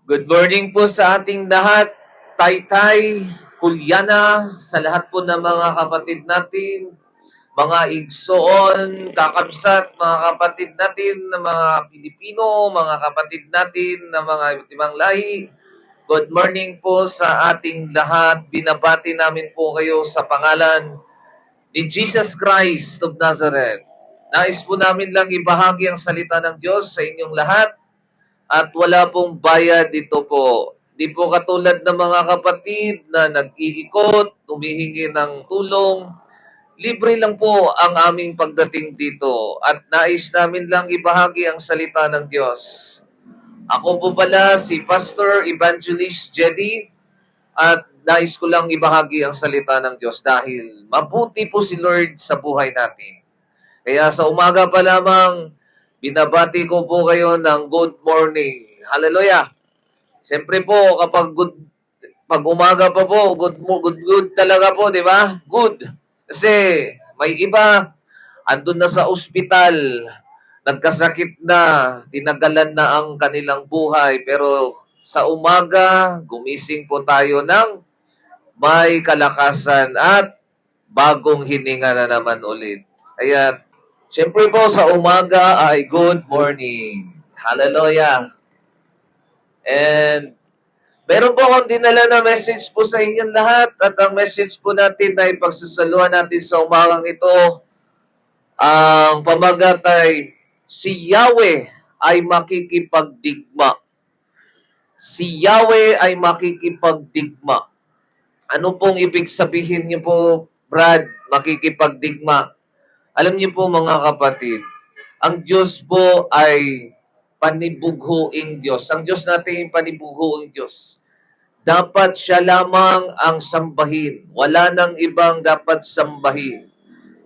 Good morning po sa ating lahat, Taytay, Juliana, sa lahat po ng mga kapatid natin, mga igsoon, kakabsat, mga kapatid natin na mga Pilipino, mga kapatid natin na mga iba't ibang lahi. Good morning po sa ating lahat. Binabati namin po kayo sa pangalan ni Jesus Christ of Nazareth. Nais po namin lang ibahagi ang salita ng Diyos sa inyong lahat. At wala pong bayad dito po. Di po katulad ng mga kapatid na nag-iikot, humihingi ng tulong. Libre lang po ang aming pagdating dito at nais namin lang ibahagi ang salita ng Diyos. Ako po pala si Pastor Evangelist Jedi at nais ko lang ibahagi ang salita ng Diyos dahil mabuti po si Lord sa buhay natin. Kaya sa umaga pa lamang, binabati ko po kayo ng good morning. Hallelujah! Siyempre po, pag umaga pa po, good talaga po, di ba? Good. Kasi may iba, andun na sa ospital, nagkasakit na, tinagalan na ang kanilang buhay. Pero sa umaga, gumising po tayo ng may kalakasan at bagong hininga na naman ulit. Kaya, siyempre po sa umaga ay good morning. Hallelujah. And meron po akong dinala na message po sa inyong lahat at ang message po natin na ipagsusaluhan natin sa umagang ito, ang pamagat ay si Yahweh ay makikipagdigma. Si Yahweh ay makikipagdigma. Ano pong ibig sabihin niyo po, Brad, makikipagdigma? Alam niyo po mga kapatid, ang Diyos po ay panibughuing Diyos. Ang Diyos natin ay panibughuing Diyos. Dapat siya lamang ang sambahin. Wala nang ibang dapat sambahin.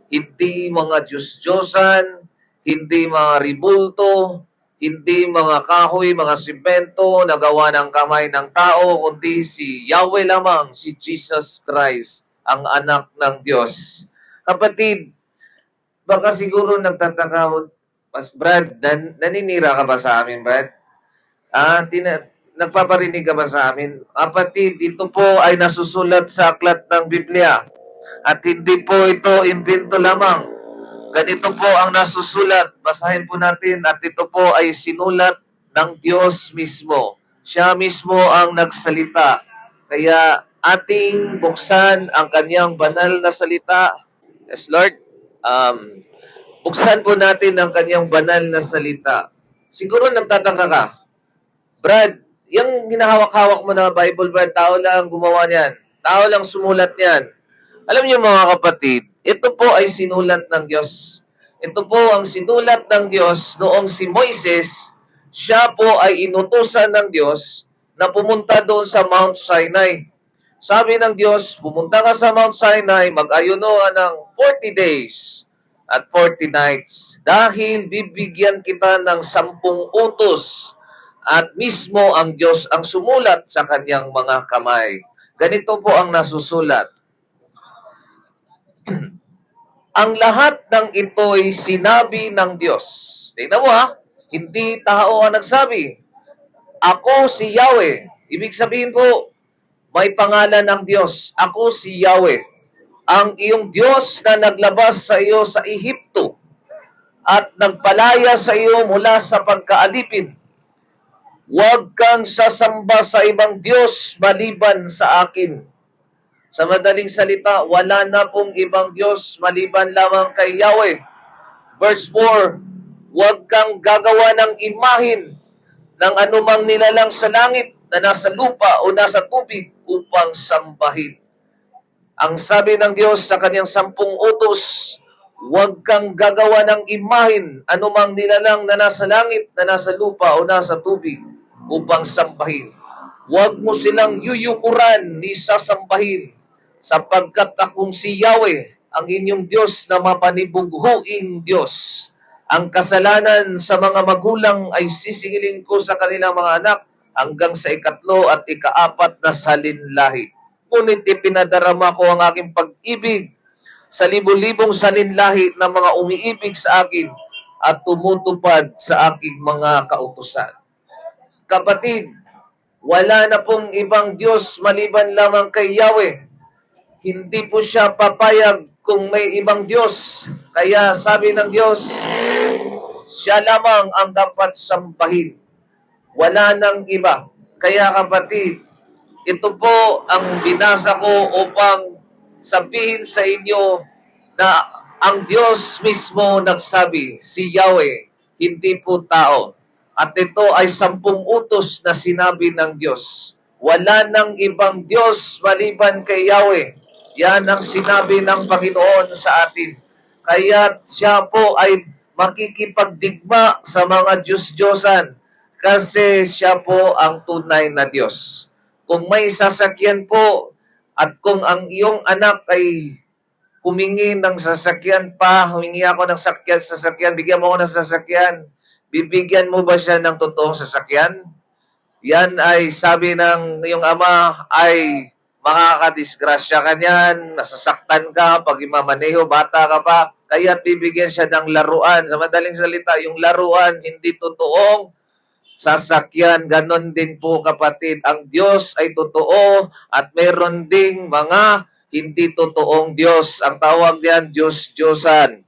Hindi mga Diyos-Diyosan, hindi mga ribulto, hindi mga kahoy, mga simento na gawa ng kamay ng tao, kundi si Yahweh lamang, si Jesus Christ, ang anak ng Diyos. Kapatid, baka siguro nagtataka, Mas Brad, naninira ka ba sa amin, Brad? Nagpaparinig ka ba sa amin? Kapatid, ito po ay nasusulat sa aklat ng Biblia. At hindi po ito imbento lamang. Ganito po ang nasusulat. Basahin po natin. At ito po ay sinulat ng Diyos mismo. Siya mismo ang nagsalita. Kaya ating buksan ang kanyang banal na salita. Yes, Lord. Buksan po natin ang kanyang banal na salita. Siguro nagtataka ka, Brad, yung ginahawak-hawak mo na Bible, Brad, tao lang gumawa niyan. Tao lang sumulat niyan. Alam niyo mga kapatid, ito po ay sinulat ng Diyos. Ito po ang sinulat ng Diyos noong si Moises, siya po ay inutusan ng Diyos na pumunta doon sa Mount Sinai. Sabi ng Diyos, pumunta ka sa Mount Sinai, mag-ayuno ng 40 days at 40 nights dahil bibigyan kita ng 10 utos at mismo ang Diyos ang sumulat sa kanyang mga kamay. Ganito po ang nasusulat. Ang lahat ng ito'y sinabi ng Diyos. Tingnan mo hindi tao ang nagsabi. Ako si Yahweh. Ibig sabihin po, may pangalan ng Diyos. Ako si Yahweh. Ang iyong Diyos na naglabas sa iyo sa Ehipto at nagpalaya sa iyo mula sa pagkaalipin. Huwag kang sasamba sa ibang Diyos maliban sa akin. Sa madaling salita, wala na pong ibang Diyos maliban lamang kay Yahweh. Verse 4, huwag kang gagawa ng imahin ng anumang nilalang sa langit na nasa lupa o nasa tubig upang sambahin. Ang sabi ng Diyos sa kanyang 10 utos, huwag kang gagawa ng imahin anumang nilalang na nasa langit, na nasa lupa o nasa tubig upang sambahin. Huwag mo silang yuyukuran ni sasambahin sapagkat akong si Yahweh, ang inyong Diyos na mapanibughuing Diyos. Ang kasalanan sa mga magulang ay sisingilin ko sa kanilang mga anak hanggang sa 3 at 4 na salinlahi. Ngunit ipinadarama ko ang aking pag-ibig sa libu-libong salinlahi ng mga umiibig sa akin at tumutupad sa aking mga kautusan. Kapatid, Wala na pong ibang Diyos maliban lamang kay Yahweh. Hindi po siya papayag kung may ibang Diyos. Kaya sabi ng Diyos, siya lamang ang dapat sambahin. Wala nang iba. Kaya kapatid, ito po ang binasa ko upang sabihin sa inyo na ang Diyos mismo nagsabi, si Yahweh, hindi po tao. At ito ay 10 utos na sinabi ng Diyos. Wala nang ibang Diyos maliban kay Yahweh. Yan ang sinabi ng Panginoon sa atin. Kaya siya po ay makikipagdigma sa mga Diyos-Diyosan kasi siya po ang tunay na Diyos. Kung may sasakyan po at kung ang iyong anak ay humingi ng sasakyan pa, humingi ako ng sasakyan, bigyan mo ako ng sasakyan, bibigyan mo ba siya ng totoong sasakyan? Yan ay sabi ng iyong ama ay makakadisgrasya ka niyan, nasasaktan ka pag imamaneho, bata ka pa, kaya bibigyan siya ng laruan. Sa madaling salita, yung laruan hindi totoong sasakyan. Ganon din po kapatid, ang Diyos ay totoo at meron ding mga hindi totoong Diyos. Ang tawag diyan, Diyos-Diyosan.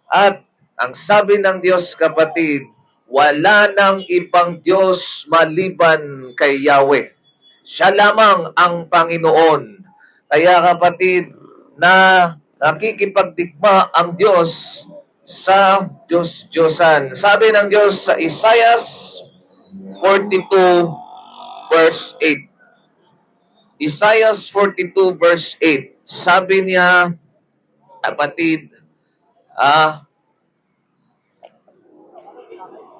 At ang sabi ng Diyos kapatid, wala nang ibang Diyos maliban kay Yahweh. Siya lamang ang Panginoon. Kaya kapatid, na nakikipagdigma ang Diyos sa Diyos-Diyosan. Sabi ng Diyos sa Isaiah 42 verse 8. Isaiah 42 verse 8. Sabi niya, kapatid,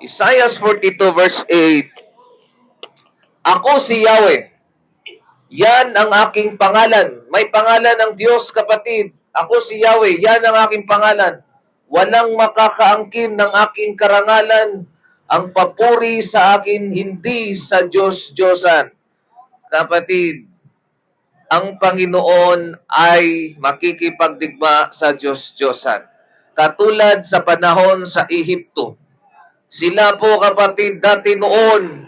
Isaiah 42 verse 8, ako si Yahweh, yan ang aking pangalan. May pangalan ng Diyos, kapatid. Ako si Yahweh, yan ang aking pangalan. Walang makakaangkin ng aking karangalan. Ang papuri sa akin, hindi sa Diyos-Diyosan. Kapatid, ang Panginoon ay makikipagdigma sa Diyos-Diyosan. Katulad sa panahon sa Ehipto. Sila po kapatid dati noon,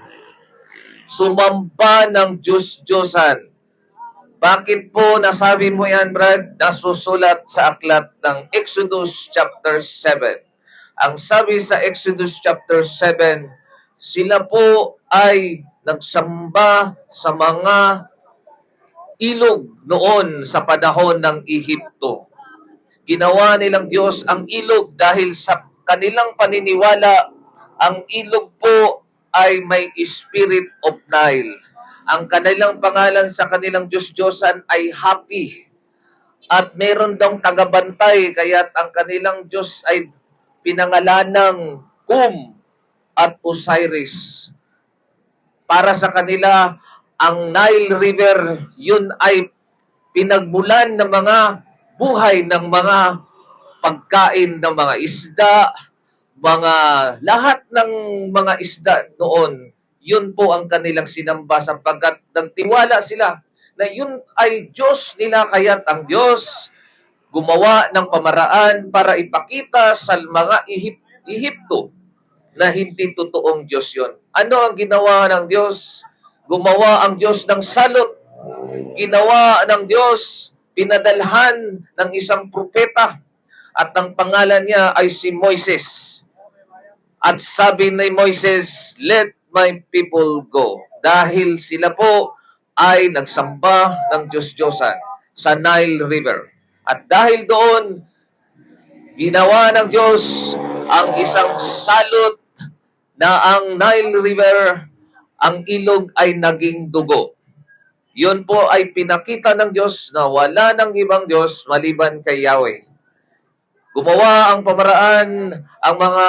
sumamba ng Diyos-Diyosan. Bakit po nasabi mo yan, Brad? Nasusulat sa aklat ng Exodus chapter 7. Ang sabi sa Exodus chapter 7, sila po ay nagsamba sa mga ilog noon sa panahon ng Ehipto. Ginawa nilang Diyos ang ilog dahil sa kanilang paniniwala, ang ilog po ay may Spirit of Nile. Ang kanilang pangalan sa kanilang Diyos-Diyosan ay Happy. At meron daw tagabantay, kaya't ang kanilang Diyos ay pinangalan ng Kum at Osiris. Para sa kanila, ang Nile River, yun ay pinagmulan ng mga buhay ng mga pagkain ng mga isda, mga lahat ng mga isda noon, yun po ang kanilang sinamba sapagkat nagtiwala sila na yun ay Diyos nila, kaya't ang Diyos gumawa ng pamaraan para ipakita sa mga Ehipto na hindi totoong Diyos yun. Ano ang ginawa ng Diyos? Gumawa ang Diyos ng salot. Ginawa ng Diyos, pinadalhan ng isang propeta at ang pangalan niya ay si Moises. At sabi ni Moises, let my people go. Dahil sila po ay nagsamba ng Diyos-Diyosan sa Nile River. At dahil doon, ginawa ng Diyos ang isang salot na ang Nile River, ang ilog ay naging dugo. Yun po ay pinakita ng Diyos na wala ng ibang Diyos maliban kay Yahweh. Gumawa ang pamaraan ang mga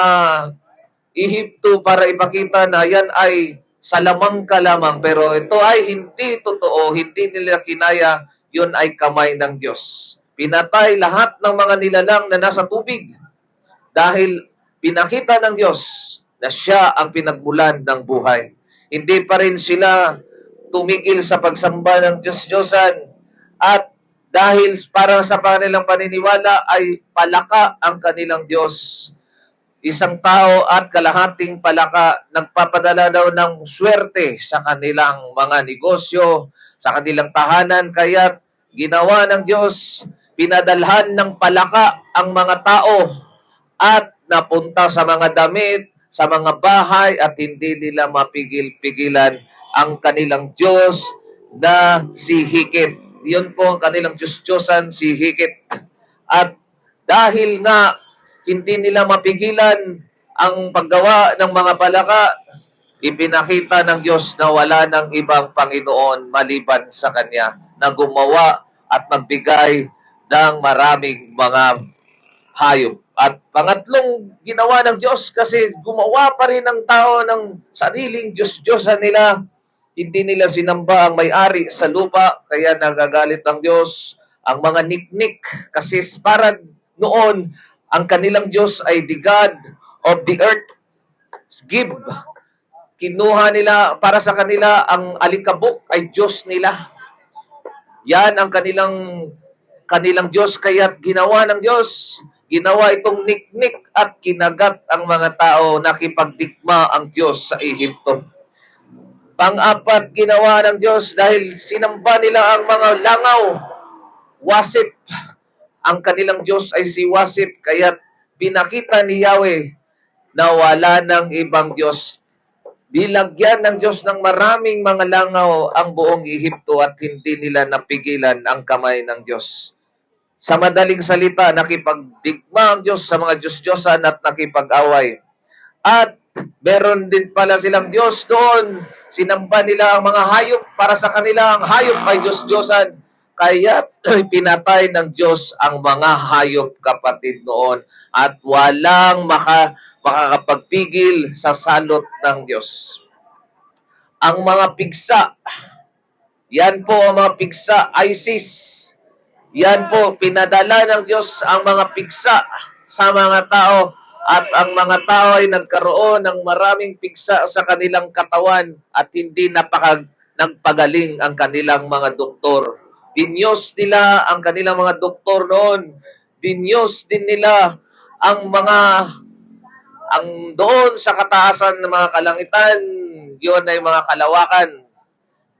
Ehipto para ipakita na yan ay salamang ka lamang. Pero ito ay hindi totoo, hindi nila kinaya, yun ay kamay ng Diyos. Pinatay lahat ng mga nilalang na nasa tubig dahil pinakita ng Diyos na siya ang pinagmulan ng buhay. Hindi pa rin sila tumigil sa pagsamba ng Diyos-Diyosan at dahil para sa kanilang paniniwala ay palaka ang kanilang Diyos. isang tao at kalahating palaka nagpapadala daw ng swerte sa kanilang mga negosyo, sa kanilang tahanan. Kaya ginawa ng Diyos, pinadalhan ng palaka ang mga tao at napunta sa mga damit, sa mga bahay at hindi nila mapigil-pigilan ang kanilang Diyos na si Hikit. Yun po ang kanilang Diyos-Diyosan, si Hikit. At dahil nga hindi nila mapigilan ang paggawa ng mga palaka, ipinakita ng Diyos na wala ng ibang Panginoon maliban sa Kanya na gumawa at magbigay ng maraming mga hayop. At pangatlong ginawa ng Diyos kasi gumawa pa rin ng tao ng sariling Diyos-Diyosan nila. Hindi nila sinamba ang may-ari sa lupa, kaya nagagalit ang Diyos. Ang mga niknik, kasi para noon, ang kanilang Diyos ay the God of the earth. Give. Kinuha nila, para sa kanila, ang alikabok ay Diyos nila. Yan ang kanilang Diyos, kaya ginawa ng Diyos, ginawa itong niknik at kinagat ang mga tao, nakipagdigma ang Diyos sa Ehipto. Pang-apat, ginawa ng Diyos dahil sinamba nila ang mga langaw, wasip. Ang kanilang Diyos ay si wasip, kaya pinakita ni Yahweh na wala ng ibang Diyos. Bilagyan ng Diyos ng maraming mga langaw ang buong Ehipto at hindi nila napigilan ang kamay ng Diyos. Sa madaling salita, nakipagdigma ang Diyos sa mga Diyos-Diyosan at nakipag-away. At meron din pala silang Diyos doon. Sinamba nila ang mga hayop. Para sa kanila, ang hayop ay Diyos-Diyosan. Kaya pinatay ng Diyos ang mga hayop, kapatid, noon. At walang makakapagpigil sa salot ng Diyos. Ang mga pigsa, yan po ang mga pigsa, ISIS. Yan po, pinadala ng Diyos ang mga pigsa sa mga tao. At ang mga tao ay nagkaroon ng maraming pigsa sa kanilang katawan at hindi nagpagaling ang kanilang mga doktor. Dinyos nila ang kanilang mga doktor noon. Dinyos din nila ang doon sa kataasan ng mga kalangitan, yun ay mga kalawakan.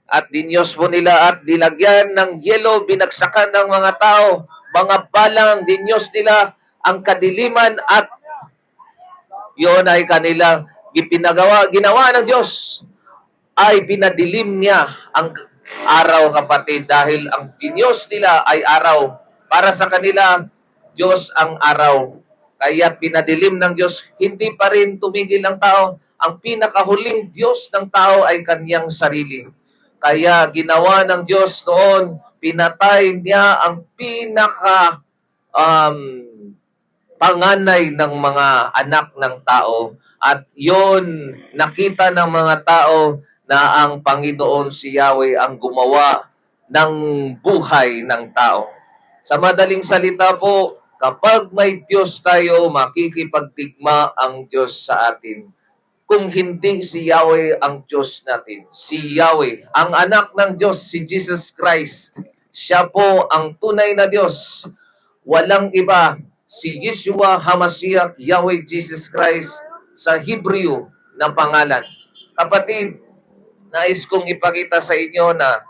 At dinyos po nila at dilagyan ng yelo, binagsakan ng mga tao, mga balang, dinyos nila ang kadiliman at yun ay kanilang ginawa ng Diyos ay pinadilim niya ang araw, kapatid, dahil ang Diyos nila ay araw. Para sa kanila, Diyos ang araw. Kaya pinadilim ng Diyos, hindi pa rin tumigil ng tao. Ang pinakahuling Diyos ng tao ay kanyang sarili. Kaya ginawa ng Diyos noon, pinatay niya ang panganay ng mga anak ng tao. At yon, nakita ng mga tao na ang Panginoon si Yahweh ang gumawa ng buhay ng tao. Sa madaling salita po, kapag may Diyos tayo, makikipagdigma ang Diyos sa atin. Kung hindi si Yahweh ang Diyos natin, si Yahweh, ang anak ng Diyos, si Jesus Christ, siya po ang tunay na Diyos. Walang iba, si Yeshua HaMashiach, Yahweh Jesus Christ, sa Hebrew na pangalan. Kapatid, nais kong ipakita sa inyo na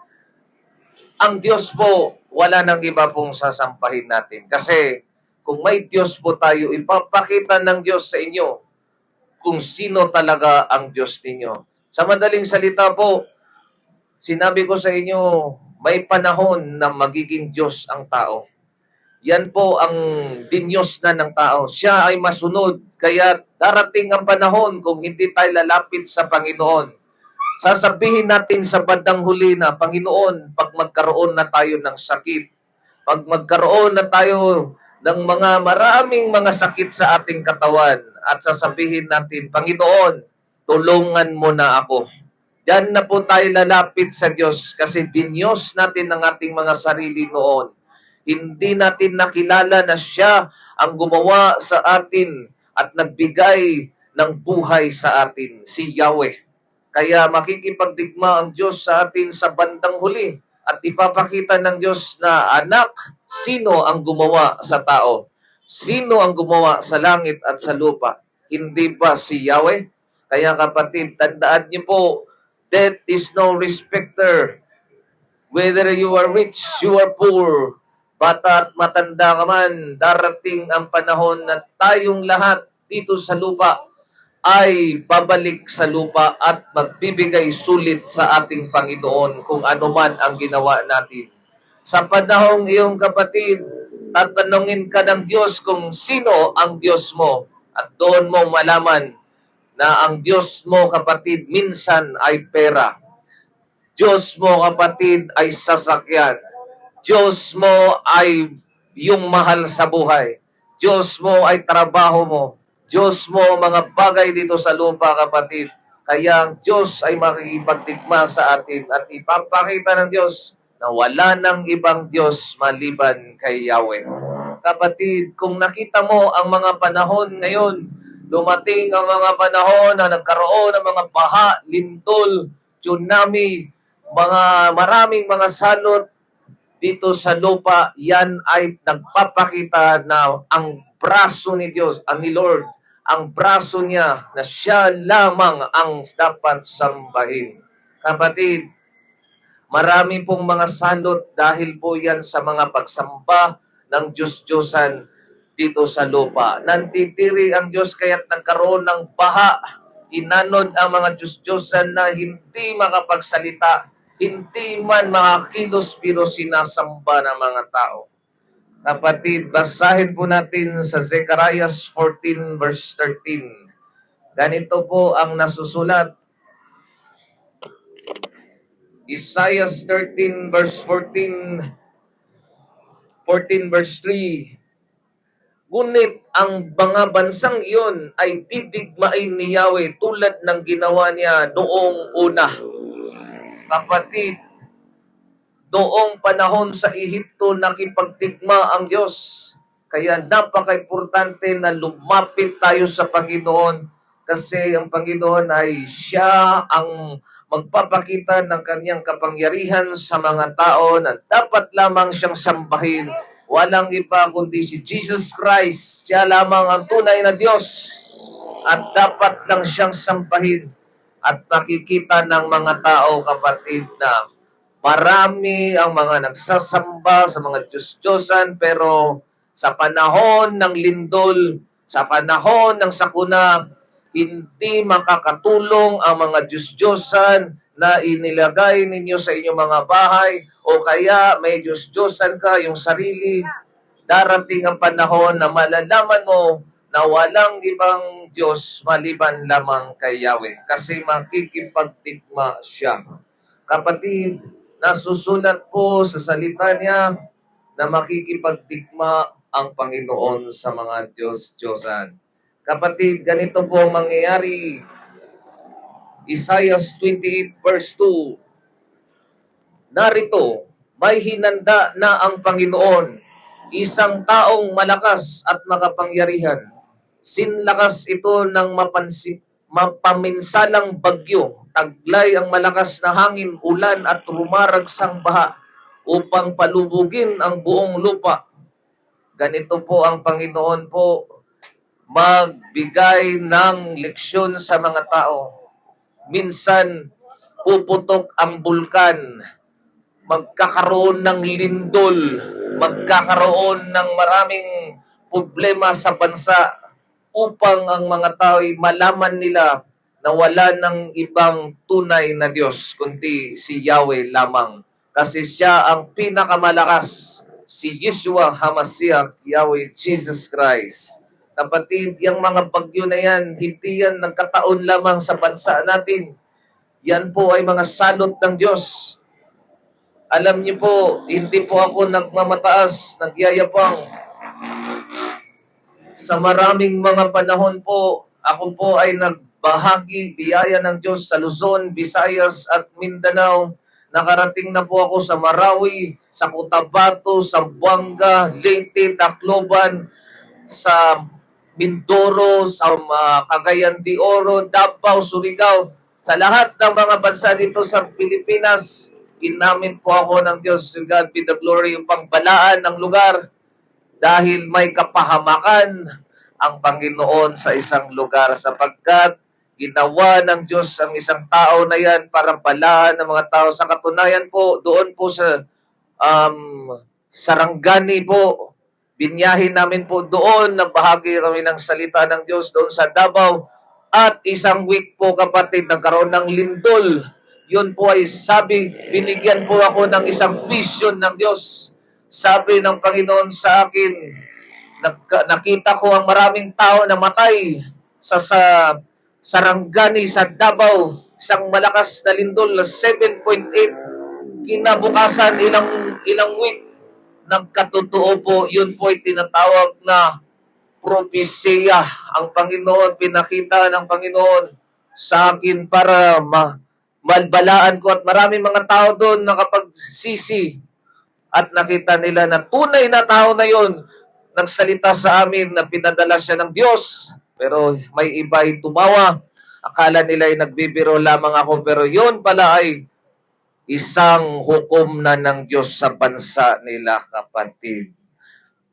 ang Diyos po, wala nang iba pong sasampahin natin. Kasi kung may Diyos po tayo, ipapakita ng Diyos sa inyo kung sino talaga ang Diyos ninyo. Sa madaling salita po, sinabi ko sa inyo, may panahon na magiging Diyos ang tao. Yan po ang dinyos na ng tao. Siya ay masunod. Kaya darating ang panahon kung hindi tayo lalapit sa Panginoon. Sasabihin natin sa bandang huli na, Panginoon, pag magkaroon na tayo ng sakit, pag magkaroon na tayo ng maraming mga sakit sa ating katawan, at sasabihin natin, Panginoon, tulungan mo na ako. Diyan na po tayo lalapit sa Diyos kasi dinyos natin ang ating mga sarili noon. Hindi natin nakilala na siya ang gumawa sa atin at nagbigay ng buhay sa atin, si Yahweh. Kaya makikipagdigma ang Diyos sa atin sa bandang huli at ipapakita ng Diyos na, anak, sino ang gumawa sa tao? Sino ang gumawa sa langit at sa lupa? Hindi ba si Yahweh? Kaya kapatid, tandaan niyo po, death is no respecter. Whether you are rich, you are poor, bata at matanda ka man, darating ang panahon na tayong lahat dito sa lupa ay babalik sa lupa at magbibigay sulit sa ating Panginoon kung ano man ang ginawa natin. Sa panahong iyong kapatid, tatanungin ka ng Diyos kung sino ang Diyos mo at doon mo malaman na ang Diyos mo kapatid minsan ay pera. Diyos mo kapatid ay sasakyan. Diyos mo ay yung mahal sa buhay. Diyos mo ay trabaho mo. Diyos mo mga bagay dito sa lupa, kapatid. Kaya ang Diyos ay makikipagtikma sa atin at ipapakita ng Diyos na wala ng ibang Diyos maliban kay Yahweh. Kapatid, kung nakita mo ang mga panahon ngayon, dumating ang mga panahon na nagkaroon ng mga baha, lindol, tsunami, maraming mga salot dito sa lupa, yan ay nagpapakita na ang braso ni Diyos, ni Lord, ang braso niya na siya lamang ang dapat sambahin. Kapatid, marami pong mga salot dahil po yan sa mga pagsamba ng Diyos-Diyosan dito sa lupa. Nanditiri ang Diyos kaya't nagkaroon ng baha. Inanod ang mga Diyos-Diyosan na hindi makapagsalita, hindi man makakilos pero sinasamba ng mga tao. Kapatid, basahin po natin sa Zechariah 14 verse 13. Ganito po ang nasusulat. Isaiah 13 verse 14 verse 3. Ngunit ang mga bansang iyon ay didigmain ni Yahweh tulad ng ginawa niya noong una. Kapatid, noong panahon sa Ehipto, nakipagdigma ang Diyos. Kaya napaka-importante na lumapit tayo sa Panginoon kasi ang Panginoon ay siya ang magpapakita ng kanyang kapangyarihan sa mga tao na dapat lamang siyang sambahin. Walang iba kundi si Jesus Christ. Siya lamang ang tunay na Diyos at dapat lang siyang sambahin. At makikita ng mga tao, kapatid, na marami ang mga nagsasamba sa mga Diyos-Diyosan, pero sa panahon ng lindol, sa panahon ng sakuna, hindi makakatulong ang mga Diyos-Diyosan na inilagay ninyo sa inyong mga bahay o kaya may Diyos-Diyosan ka, yung sarili. Darating ang panahon na malalaman mo na walang ibang Diyos maliban lamang kay Yahweh kasi makikipagtikma siya. Kapatid, nasusulat po sa salita niya na makikipagtikma ang Panginoon sa mga Diyos-Diyosan. Kapatid, ganito po ang mangyayari. Isaiah 28 verse 2. Narito, may hinanda na ang Panginoon, isang taong malakas at makapangyarihan. Sinlakas ito ng mapaminsalang bagyo, taglay ang malakas na hangin, ulan at rumaragsang baha upang palubugin ang buong lupa. Ganito po ang Panginoon po, magbigay ng leksyon sa mga tao. Minsan, puputok ang bulkan, magkakaroon ng lindol, magkakaroon ng maraming problema sa bansa upang ang mga tao ay malaman nila na wala ng ibang tunay na Diyos kundi si Yahweh lamang. Kasi siya ang pinakamalakas, si Yeshua HaMashiach, Yahweh Jesus Christ. Kapatid, yung mga bagyo na yan, hindi yan nagkataon lamang sa bansa natin. Yan po ay mga salot ng Diyos. Alam niyo po, hindi po ako nagmamataas, nagyayabang. Sa maraming mga panahon po, ako po ay nagbahagi biyaya ng Diyos sa Luzon, Visayas at Mindanao. Nakarating na po ako sa Marawi, sa Cotabato, sa Buanga, Leyte, Tacloban, sa Mindoro, sa Cagayan de Oro, Davao, Surigao. Sa lahat ng mga bansa dito sa Pilipinas, ginamit po ako ng Diyos, God be the glory, upang balaan ng lugar dahil may kapahamakan ang Panginoon sa isang lugar sapagkat ginawa ng Diyos ang isang tao na yan para balaan ng mga tao. Sa katunayan po, doon po sa Sarangani po, binyahin namin po doon, nagbahagi kami ng salita ng Diyos doon sa Davao. At isang week po kapatid, nagkaroon ng lindol. Yun po ay sabi, binigyan po ako ng isang vision ng Diyos. Sabi ng Panginoon sa akin, nakita ko ang maraming tao na matay sa Sarangani sa Davao, isang malakas na lindol na 7.8. Kinabukasan ilang week nagkatotoo po, yun po ay tinatawag na propesya. Ang Panginoon, pinakita ng Panginoon sa akin para malbalaan ko at maraming mga tao doon nakapagsisi at nakita nila na tunay na tao na yun nagsalita sa amin na pinadala siya ng Diyos. Pero may iba ay tumawa. Akala nila ay nagbibiro lamang ako, pero yun pala ay isang hukom na ng Diyos sa bansa nila, kapatid.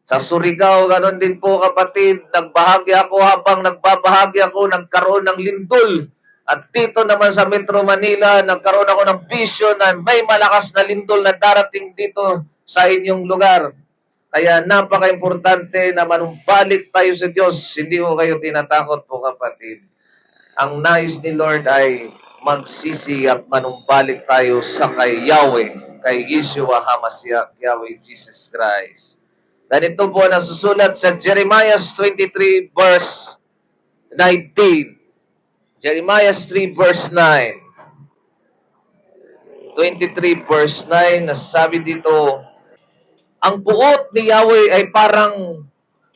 Sa Surigao, ganoon din po, kapatid. Nagbahagi ako, habang nagbabahagi ako, nagkaroon ng lindol. At dito naman sa Metro Manila, nagkaroon ako ng vision na may malakas na lindol na darating dito sa inyong lugar. Kaya napaka-importante na manumbalik tayo sa Diyos. Hindi ko kayo tinatakot po, kapatid. Ang nais ni Lord ay magsisi at manumbalik tayo sa kay Yahweh, kay Yeshua HaMashiach, Yahweh Jesus Christ. Ganito po nasusulat sa Jeremiah 23 verse 19. Jeremiah 3 verse 9. 23 verse 9, nasabi dito, ang puot ni Yahweh ay parang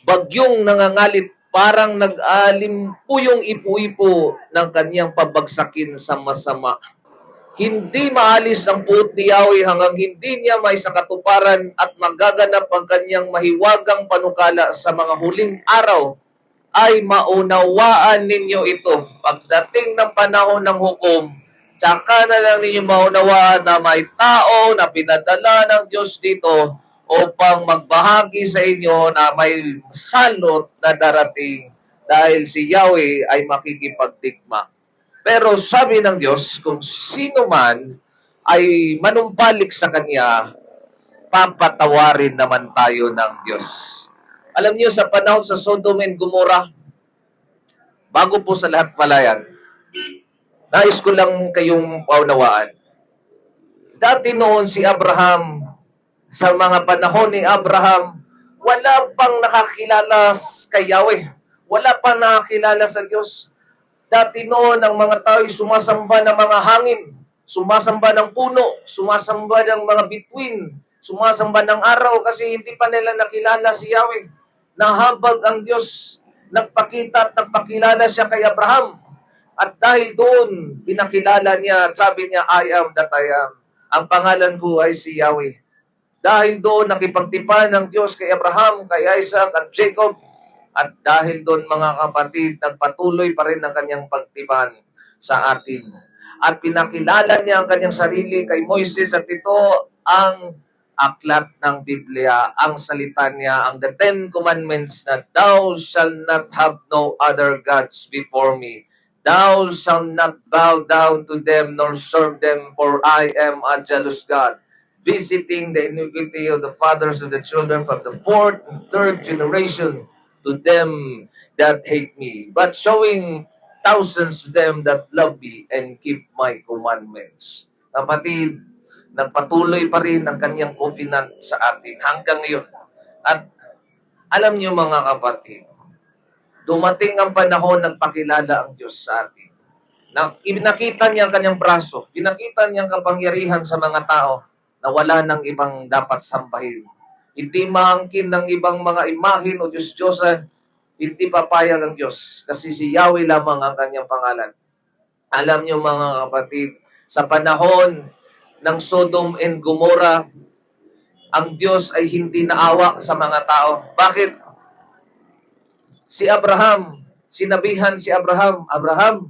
bagyong nangangalit, parang nag-alimpuyong ipu-ipo ng kanyang pabagsakin sa masama. Hindi maalis ang puot ni Yahweh hanggang hindi niya may sakatuparan at magaganap ang kanyang mahiwagang panukala sa mga huling araw, ay maunawaan ninyo ito. Pagdating ng panahon ng hukom, tsaka na lang ninyo maunawaan na may tao na pinadala ng Diyos dito upang magbahagi sa inyo na may salot na darating dahil si Yahweh ay makikipagdigma. Pero sabi ng Diyos, kung sino man ay manumbalik sa Kanya, papatawarin naman tayo ng Diyos. Alam niyo, sa panahon sa Sodom and Gomorrah, bago po sa lahat pala yan, nais ko lang kayong paunawaan. Dati noon si Abraham, sa mga panahon ni Abraham, wala pang nakakilala kay Yahweh. Wala pang nakakilala sa Diyos. Dati noon, ang mga tao ay sumasamba ng mga hangin, sumasamba ng puno, sumasamba ng mga bituin, sumasamba ng araw kasi hindi pa nila nakilala si Yahweh. Nahabag ang Diyos, nagpakita at nagpakilala siya kay Abraham. At dahil doon, pinakilala niya at sabi niya, I am that I am. Ang pangalan ko ay si Yahweh. Dahil doon, nakipagtipan ng Diyos kay Abraham, kay Isaac at Jacob. At dahil doon, mga kapatid, nagpatuloy pa rin ang kanyang pagtipan sa atin. At pinakilala niya ang kanyang sarili kay Moises at ito ang aklat ng Biblia, ang salita niya, ang the Ten Commandments na thou shalt not have no other gods before me. Thou shalt not bow down to them nor serve them, for I am a jealous God, visiting the iniquity of the fathers of the children from the fourth and third generation to them that hate me, but showing thousands to them that love me and keep my commandments. Kapatid, nagpatuloy pa rin ang kanyang covenant sa atin hanggang ngayon. At alam niyo mga kapatid, dumating ang panahon ng pakilala ang Diyos sa atin. Nakita niya ang kanyang braso, pinakita niya ang kapangyarihan sa mga tao na wala ng ibang dapat sambahin. Hindi maangkin ng ibang mga imahin o Diyos-Diyosan, hindi papayag ang Diyos kasi si Yahweh lamang ang kanyang pangalan. Alam niyo mga kapatid, sa panahon ng Sodom and Gomorrah, ang Diyos ay hindi naawa sa mga tao. Bakit? Si Abraham, sinabihan si Abraham, Abraham,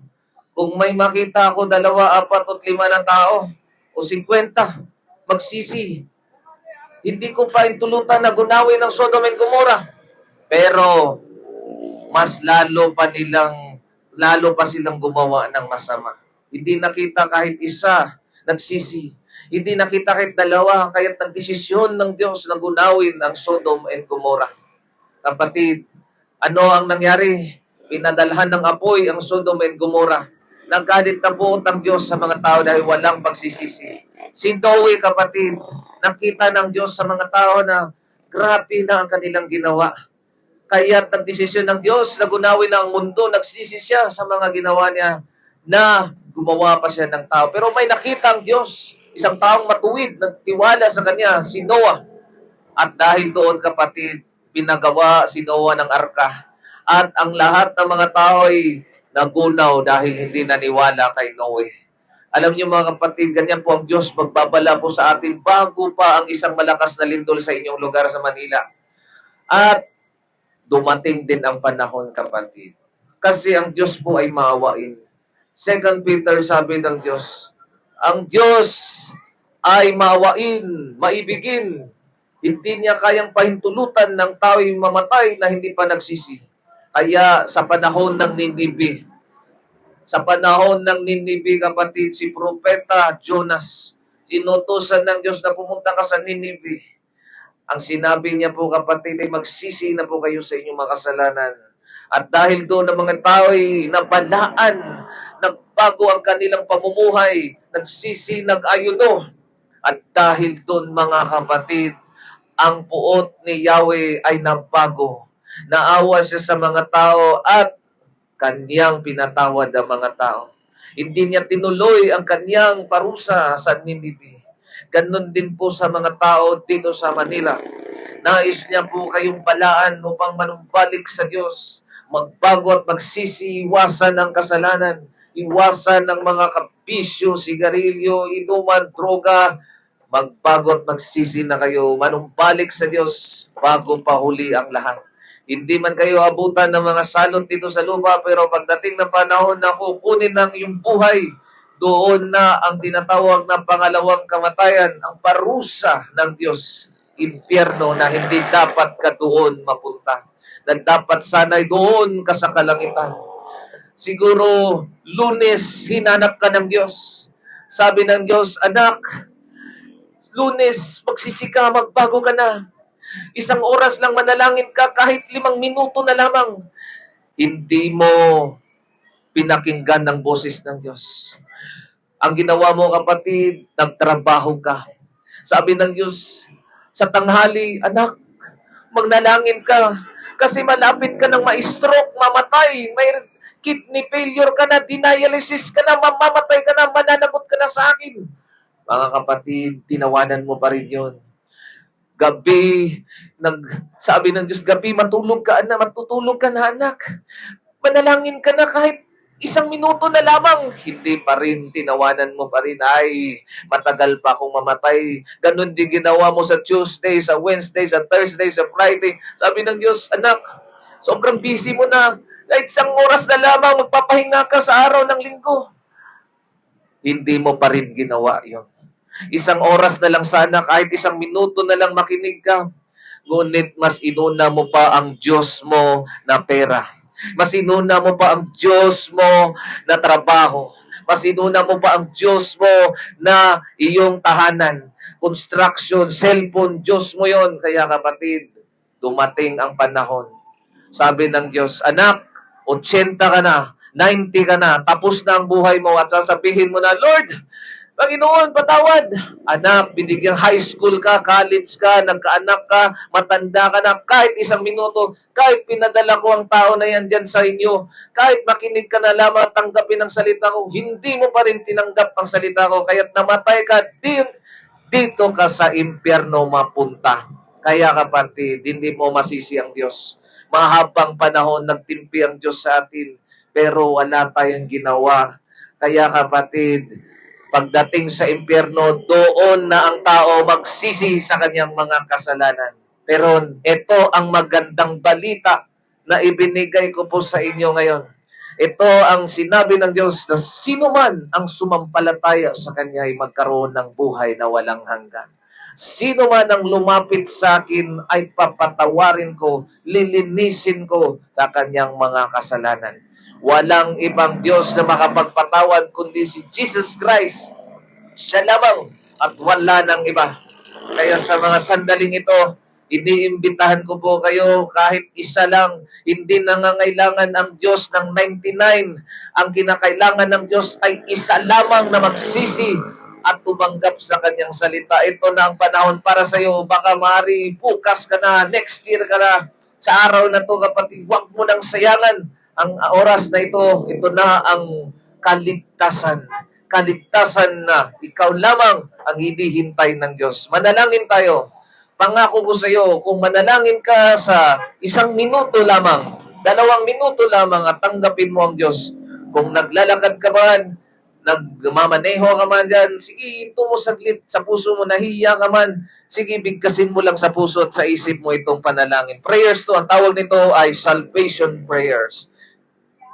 kung may makita ako 2, 4, o 5 na tao, o 50, magsisi. Hindi ko pa intulutan na gunawin ng Sodom and Gomorrah. Pero mas lalo pa silang gumawa ng masama. Hindi nakita kahit isa nagsisi. Hindi nakita kahit dalawa, kaya't nagdesisyon ng Diyos na gunawin ang Sodom and Gomorrah. Kapatid, ano ang nangyari? Pinadalhan ng apoy ang Sodom and Gomorrah. Naggalit na po ang Diyos sa mga tao dahil walang pagsisisi. Si Noe, kapatid, nakita ng Diyos sa mga tao na grabe na ang kanilang ginawa. Kaya nagdesisyon ng Diyos na gunawin ang mundo, nagsisi siya sa mga ginawa niya na gumawa pa siya ng tao. Pero may nakita ang Diyos, isang taong matuwid, nagtiwala sa kanya, si Noah. At dahil doon, kapatid, pinagawa si Noah ng arka. At ang lahat ng mga tao ay nagunaw dahil hindi naniwala kay Noe. Alam niyo mga kapatid, ganyan po ang Diyos magbabala po sa atin bago pa ang isang malakas na lindol sa inyong lugar sa Manila. At dumating din ang panahon, kapatid. Kasi ang Diyos po ay maawain. 2 Peter sabi ng Diyos, ang Diyos ay maawain, maibigin. Hindi niya kayang pahintulutan ng tao'y mamatay na hindi pa nagsisi. Kaya sa panahon ng Ninibe, kapatid, si Propeta Jonas, sinutusan ng Diyos na pumunta ka sa Ninibe. Ang sinabi niya po, kapatid, ay magsisi na po kayo sa inyong mga kasalanan. At dahil doon ang mga tao ay nabalaan, nagbago ang kanilang pamumuhay, nagsisi, nag-ayuno. At dahil doon, mga kapatid, ang puot ni Yahweh ay nabago. Naawa siya sa mga tao at kanyang pinatawad ang mga tao. Hindi niya tinuloy ang kanyang parusa sa Ninibe. Ganon din po sa mga tao dito sa Manila. Nais niya po kayong balaan upang manumbalik sa Diyos. Magbago at magsisi, iwasan ang kasalanan, iwasan ang mga kabisyo, sigarilyo, inuman, droga. Magbago at magsisi na kayo, manumbalik sa Diyos bago pa huli ang lahat. Hindi man kayo abutan ng mga salot dito sa lupa, pero pagdating ng panahon na kukunin ng iyong buhay, doon na ang tinatawag na pangalawang kamatayan, ang parusa ng Diyos, impyerno na hindi dapat ka doon mapunta. Na dapat sana'y doon ka sa kalangitan. Siguro, Lunes, hinanap ka ng Diyos. Sabi ng Diyos, anak, Lunes, magsisika, magbago ka na. 1 oras lang manalangin ka, kahit 5 minuto na lamang. Hindi mo pinakinggan ng boses ng Diyos. Ang ginawa mo, kapatid, nagtrabaho ka. Sabi ng Diyos, sa tanghali, anak, magnalangin ka. Kasi malapit ka ng ma-stroke, mamatay. May kidney failure ka na, dialysis ka na, mamamatay ka na, mananagot ka na sa akin. Mga kapatid, tinawanan mo pa rin yun. Gabi, sabi ng Diyos, gabi, matutulog ka na, anak. Manalangin ka na kahit 1 minuto na lamang. Hindi pa rin, tinawanan mo pa rin. Ay, matagal pa akong mamatay. Ganon din ginawa mo sa Tuesday, sa Wednesday, sa Thursday, sa Friday. Sabi ng Diyos, anak, sobrang busy mo na. Kahit 1 oras na lamang, magpapahinga ka sa araw ng linggo. Hindi mo pa rin ginawa yon. 1 oras na lang sana, kahit 1 minuto na lang makinig ka. Ngunit mas inuna mo pa ang Diyos mo na pera. Mas inuna mo pa ang Diyos mo na trabaho. Mas inuna mo pa ang Diyos mo na iyong tahanan. Construction, cellphone, Diyos mo yon. Kaya kapatid, dumating ang panahon. Sabi ng Diyos, anak, 80 ka na, 90 ka na, tapos na ang buhay mo at sasabihin mo na, Lord, Panginoon, patawad. Anak, binigyan high school ka, college ka, nagkaanak ka, matanda ka na, kahit 1 minuto, kahit pinadala ko ang tao na yan dyan sa inyo, kahit makinig ka na lamang tanggapin ang salita ko, hindi mo pa rin tinanggap ang salita ko, kaya't namatay ka, dito ka sa impyerno mapunta. Kaya kapatid, hindi mo masisi ang Diyos. Mahabang panahon nagtimpi ang Diyos sa atin, pero wala tayong ginawa. Kaya kapatid, pagdating sa impyerno, doon na ang tao magsisi sa kanyang mga kasalanan. Pero ito ang magandang balita na ibinigay ko po sa inyo ngayon. Ito ang sinabi ng Diyos na sino man ang sumampalataya sa Kanya ay magkaroon ng buhay na walang hanggan. Sino man ang lumapit sa akin ay papatawarin ko, lilinisin ko sa kanyang mga kasalanan. Walang ibang Diyos na makapagpatawad kundi si Jesus Christ. Siya lamang at wala nang iba. Kaya sa mga sandaling ito, iniimbitahan ko po kayo kahit isa lang, hindi nangangailangan ang Diyos ng 99. Ang kinakailangan ng Diyos ay isa lamang na magsisi at tumanggap sa kanyang salita. Ito na ang panahon para sa iyo. Baka maaari bukas ka na, next year ka na. Sa araw na to, kapatid, huwag mo nang sayangan ang oras na ito. Ito na ang kaligtasan. Kaligtasan na ikaw lamang ang hinihintay ng Diyos. Manalangin tayo. Pangako ko sa iyo, kung manalangin ka sa 1 minuto lamang, 2 minuto lamang at tanggapin mo ang Diyos. Kung naglalakad ka man, nagmamaneho ka man dyan, sige, ito mo saglit sa puso mo, nahiya ka man, sige, bigkasin mo lang sa puso at sa isip mo itong panalangin. Prayers to, ang tawag nito ay salvation prayers.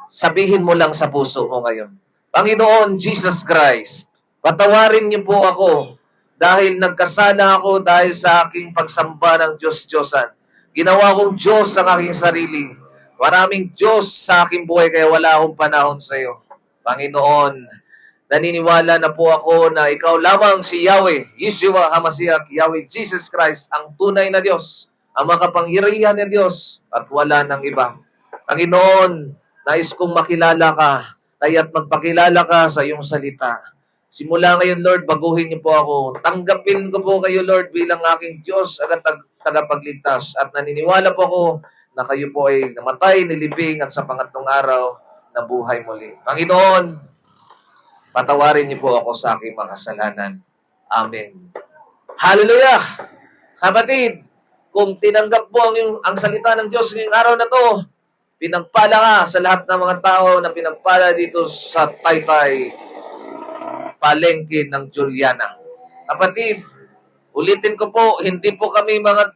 Sabihin mo lang sa puso mo ngayon, Panginoon Jesus Christ, patawarin niyo po ako dahil nagkasala ako dahil sa aking pagsamba ng Diyos-Diyosan. Ginawa kong Diyos ang aking sarili. Maraming Diyos sa aking buhay kaya wala akong panahon sa iyo. Panginoon, naniniwala na po ako na ikaw lamang si Yahweh, Yeshua HaMashiach, Yahweh Jesus Christ, ang tunay na Diyos, ang makapangyarihan ng Diyos at wala nang iba. Panginoon, nais kong makilala ka, kaya't magpakilala ka sa iyong salita. Simula ngayon, Lord, baguhin niyo po ako. Tanggapin ko po kayo, Lord, bilang aking Diyos at tagapagligtas. At naniniwala po ako na kayo po ay namatay, nilibing at sa pangatlong araw na buhay muli. Panginoon, patawarin niyo po ako sa aking mga kasalanan. Amen. Hallelujah! Kapatid, kung tinanggap po ang salita ng Diyos ngayong araw na to, pinagpala ka sa lahat ng mga tao na pinagpala dito sa Taytay Palengke ng Juliana. Kapatid, ulitin ko po, hindi po kami mga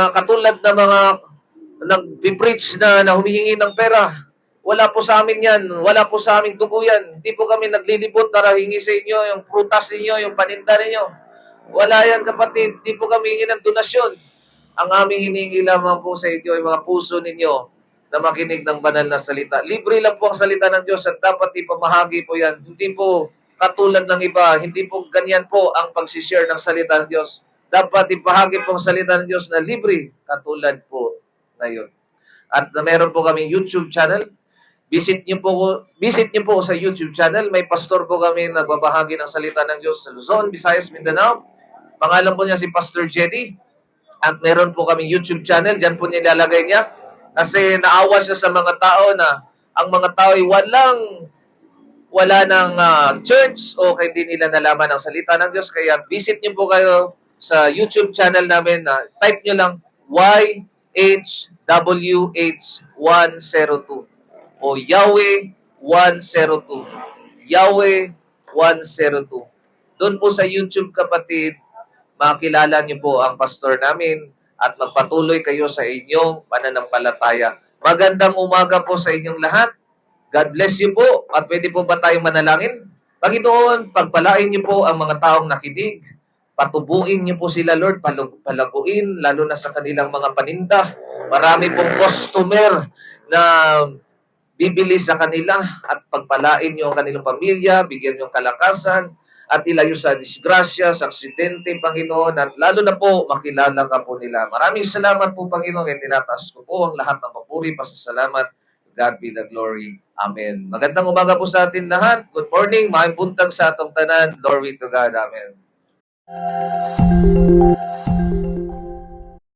katulad na mga nag-preach na humihingi ng pera. Wala po sa amin yan. Wala po sa aming dugo yan. Hindi po kami naglilibot para hingi sa inyo yung prutas ninyo, yung paninda ninyo. Wala yan, kapatid. Hindi po kami hingi ng donasyon. Ang aming hiningi lamang po sa inyo ay mga puso ninyo na makinig ng banal na salita. Libre lang po ang salita ng Diyos at dapat ipamahagi po yan. Hindi po katulad ng iba, hindi po ganyan po ang pag-share ng salita ng Diyos. Dapat ipahagi po ang salita ng Diyos na libre, katulad po ngayon. At meron po kami YouTube channel. Visit niyo po sa YouTube channel. May pastor po kami nagbabahagi ng salita ng Diyos sa Luzon, Visayas, Mindanao. Pangalan po niya si Pastor Jedy. At meron po kami YouTube channel. Diyan po nilalagay niya. Kasi naawa siya sa mga tao na ang mga tao ay wala ng church o hindi nila nalaman ang salita ng Diyos. Kaya visit niyo po kayo sa YouTube channel namin. Type niyo lang YHWH102 o Yahweh 102. Yahweh 102. Doon po sa YouTube, kapatid, makilala niyo po ang pastor namin at magpatuloy kayo sa inyong pananampalataya. Magandang umaga po sa inyong lahat. God bless you po. At pwede po ba tayong manalangin? Panginoon, pagpalain niyo po ang mga taong nakinig. Patubuin niyo po sila, Lord, palaguin, lalo na sa kanilang mga paninda. Marami pong customer na bibili sa kanila at pagpalain niyo ang kanilang pamilya, bigyan niyo ang kalakasan, at ilayo sa disgrasya, sa aksidente, Panginoon, at lalo na po, makilala ka po nila. Maraming salamat po, Panginoon, at tinataas ko po ang lahat ng papuri, pasasalamat. God be the glory. Amen. Magandang umaga po sa atin lahat. Good morning. Maayong buntag sa atong tanan. Glory to God. Amen.